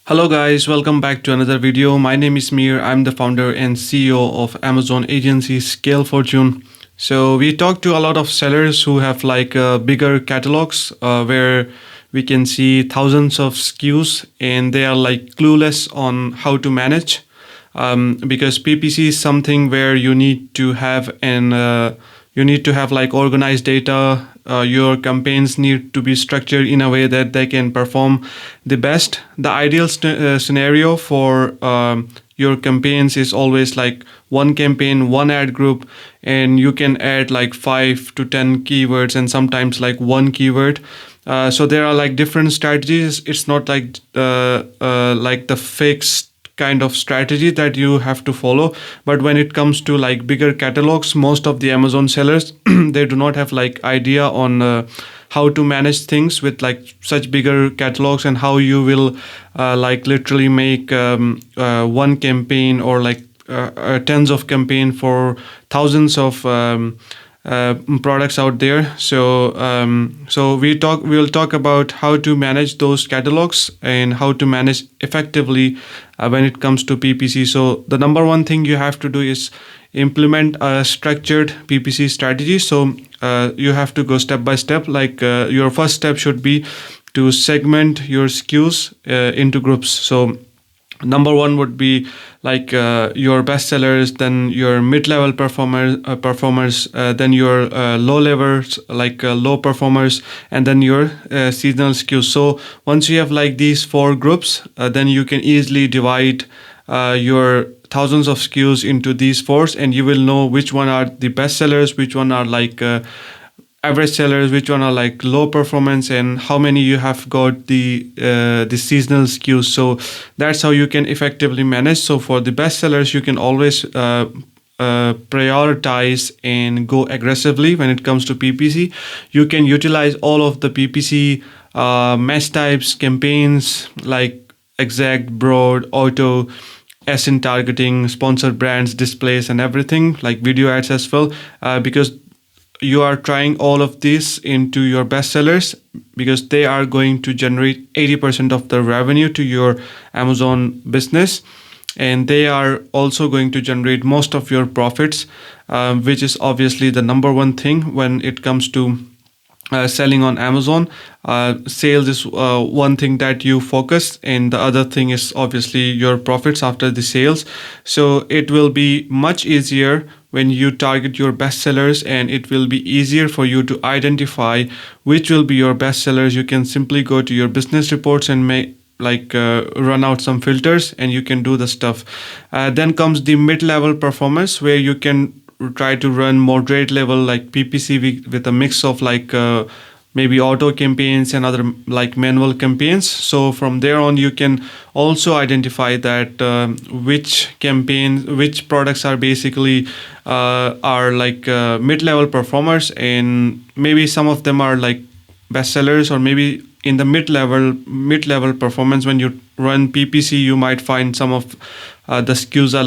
Hello guys, welcome back to another video. My name is Mir. I'm the founder and CEO of Amazon agency Scale Fortune. So we talk to a lot of sellers who have bigger catalogs where we can see thousands of SKUs and they are like clueless on how to manage because PPC is something where you need to have like organized data. Your campaigns need to be structured in a way that they can perform the best. The ideal scenario for your campaigns is always like one campaign, one ad group, and you can add like 5 to 10 keywords and sometimes like one keyword. So there are like different strategies. It's not like the fixed kind of strategy that you have to follow, but when it comes to like bigger catalogs, most of the Amazon sellers they do not have like idea on how to manage things with like such bigger catalogs and how you will like literally make one campaign or like tens of campaign for thousands of products out there. So we will talk about how to manage those catalogs and how to manage effectively when it comes to PPC. So the number one thing you have to do is implement a structured PPC strategy. So you have to go step by step. Your first step should be to segment your SKUs into groups. So number one would be your best sellers, then your mid-level performers, then your low levels low performers, and then your seasonal SKUs. So once you have like these four groups, then you can easily divide your thousands of SKUs into these fours, and you will know which one are the best sellers, which one are average sellers, which one are like low performance, and how many you have got the seasonal SKUs. So that's how you can effectively manage. So for the best sellers, you can always prioritize and go aggressively when it comes to PPC. You can utilize all of the PPC mesh types, campaigns like exact, broad, auto, SN targeting, sponsored brands, displays, and everything like video ads as well, because you are trying all of this into your best sellers because they are going to generate 80% of the revenue to your Amazon business, and they are also going to generate most of your profits, which is obviously the number one thing when it comes to selling on Amazon. Sales is one thing that you focus, and the other thing is obviously your profits after the sales. So it will be much easier when you target your best sellers, and it will be easier for you to identify which will be your best sellers. You can simply go to your business reports and run out some filters, and you can do the stuff. Then comes the mid-level performance, where you can try to run moderate level like PPC with a mix of maybe auto campaigns and other like manual campaigns. So from there on, you can also identify that which products are basically mid-level performers, and maybe some of them are like bestsellers, or maybe in the mid-level performance. When you run PPC, you might find some of the SKUs are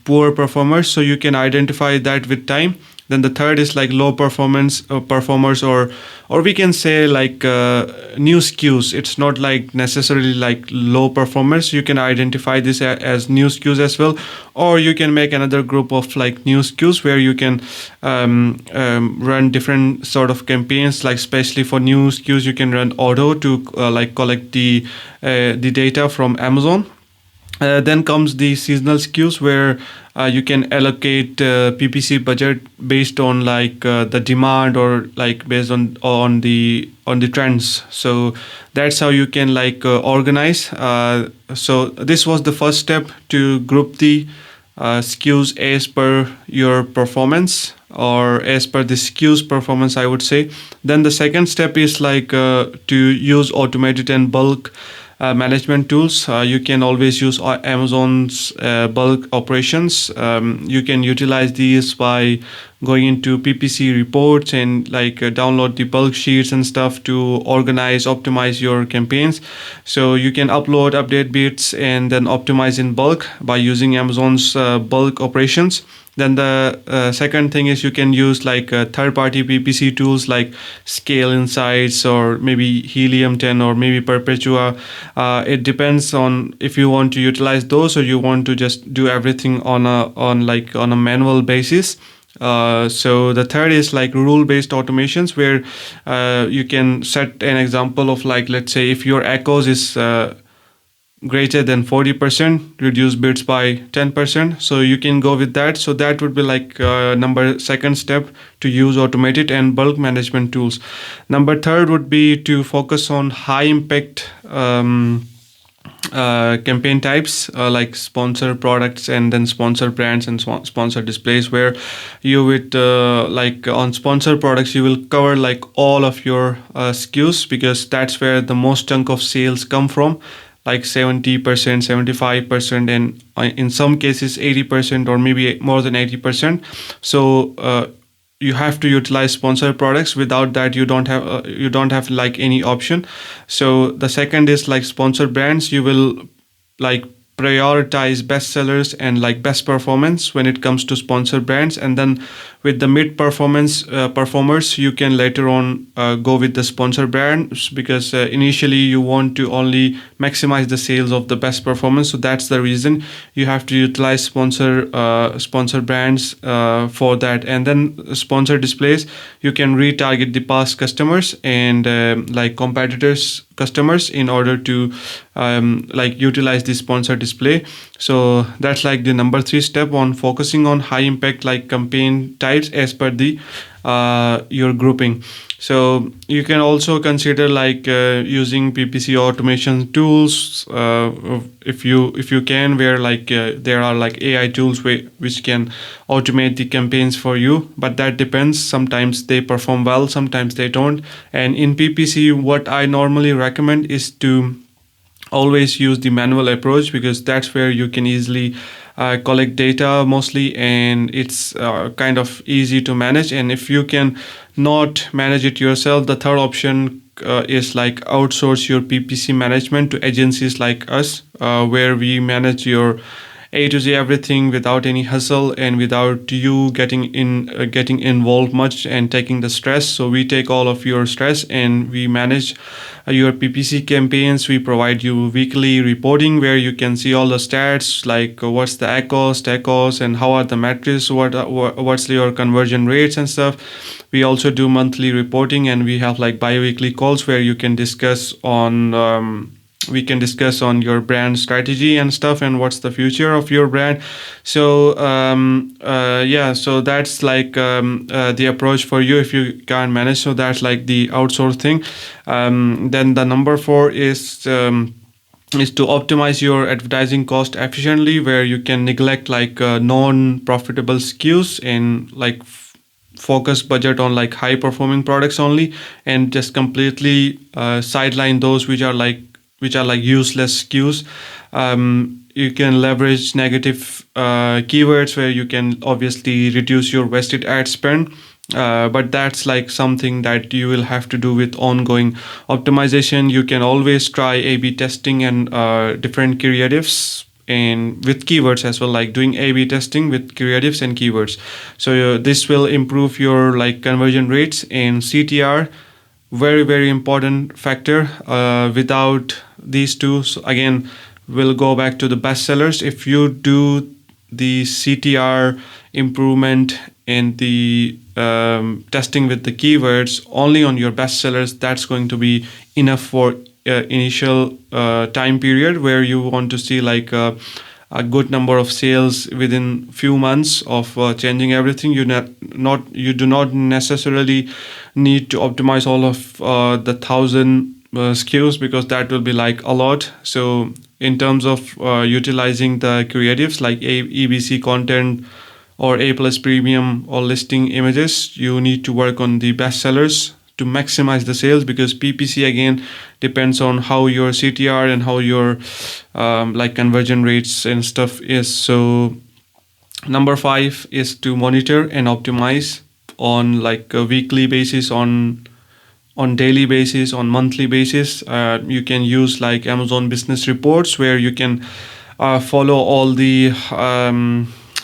poor performers, so you can identify that with time. Then the third is like low performance performers, or we can say new SKUs. It's not like necessarily like low performers. You can identify this as new SKUs as well, or you can make another group of like new SKUs where you can run different sort of campaigns. Like especially for new SKUs, you can run auto to collect the data from Amazon. Then comes the seasonal SKUs, where you can allocate PPC budget based on the demand, or like based on the trends. So that's how you can organize. So this was the first step, to group the SKUs as per your performance, or as per the SKUs performance, I would say. Then the second step is to use automated and bulk management tools. You can always use Amazon's bulk operations. You can utilize these by going into PPC reports and like download the bulk sheets and stuff to organize, optimize your campaigns. So you can upload update bits and then optimize in bulk by using Amazon's bulk operations. Then the second thing is you can use like third-party PPC tools like Scale Insights or maybe Helium 10 or maybe Perpetua. It depends on if you want to utilize those or you want to just do everything on a manual basis. So the third is like rule-based automations where you can set an example of like, let's say if your echoes is greater than 40%, reduce bids by 10%. So you can go with that. So that would be like second step to use automated and bulk management tools. Number third would be to focus on high impact campaign types like sponsor products and then sponsor brands and sponsor displays, where you would like on sponsor products you will cover like all of your SKUs, because that's where the most chunk of sales come from, like 70%, 75%, and in some cases 80% or maybe more than 80%. So you have to utilize sponsor products. Without that you don't have like any option. So the second is like sponsor brands. You will like prioritize best sellers and like best performance when it comes to sponsor brands, and then with the mid performance performers you can later on go with the sponsor brands, because initially you want to only maximize the sales of the best performance. So that's the reason you have to utilize sponsor brands for that. And then sponsor displays, you can retarget the past customers and like competitors customers in order to like utilize the sponsor display. So that's like the number 3 step on focusing on high impact like campaign types as per the your grouping. So you can also consider like using PPC automation tools if you can, where like there are like AI tools which can automate the campaigns for you, but that depends. Sometimes they perform well, sometimes they don't. And in PPC what I normally recommend is to always use the manual approach, because that's where you can easily collect data mostly, and it's kind of easy to manage. And if you can not manage it yourself, the third option is like outsource your PPC management to agencies like us, where we manage your A to Z everything without any hustle and without you getting involved much and taking the stress. So we take all of your stress and we manage your PPC campaigns. We provide you weekly reporting where you can see all the stats, like what's the echoes and how are the metrics, what's your conversion rates and stuff. We also do monthly reporting, and we have like bi-weekly calls where you can discuss on we can discuss on your brand strategy and stuff and what's the future of your brand. So so that's like the approach for you if you can't manage. So that's like the outsource thing. Then the number 4 is to optimize your advertising cost efficiently, where you can neglect like non-profitable SKUs and like focus budget on like high performing products only, and just completely sideline those which are like useless SKUs. You can leverage negative keywords, where you can obviously reduce your wasted ad spend. But that's like something that you will have to do with ongoing optimization. You can always try A/B testing and different creatives and with keywords as well, like doing A/B testing with creatives and keywords. So this will improve your like conversion rates and CTR. Very, very important factor. Without these two, so again, we'll go back to the best sellers. If you do the CTR improvement and the testing with the keywords only on your best sellers, that's going to be enough for initial time period where you want to see like a good number of sales within few months of changing everything. You do not necessarily need to optimize all of the 1,000 SKUs, because that will be like a lot. So in terms of utilizing the creatives like EBC content or A plus premium or listing images, you need to work on the best sellers to maximize the sales, because PPC again depends on how your CTR and how your like conversion rates and stuff is. So Number 5 is to monitor and optimize on like a weekly basis, on daily basis, on monthly basis. You can use like Amazon business reports, where you can follow all the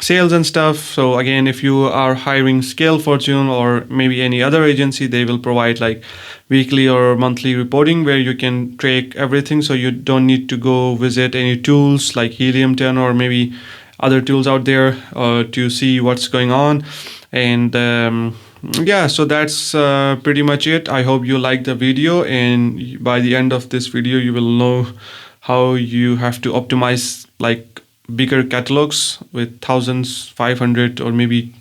sales and stuff. So again, if you are hiring Scale Fortune or maybe any other agency, they will provide like weekly or monthly reporting where you can track everything, so you don't need to go visit any tools like Helium 10 or maybe other tools out there to see what's going on. And yeah, so that's pretty much it. I hope you liked the video, and by the end of this video you will know how you have to optimize like bigger catalogs with thousands, 500 or maybe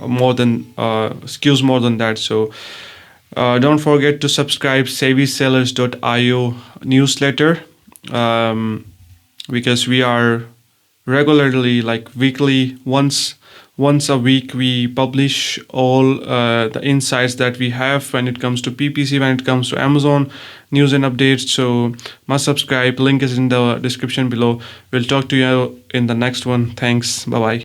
more than SKUs more than that. So don't forget to subscribe SavvySellers.io newsletter, because we are regularly, like weekly, once a week, we publish all the insights that we have when it comes to PPC, when it comes to Amazon news and updates. So must subscribe. Link is in the description below. We'll talk to you in the next one. Thanks. Bye bye.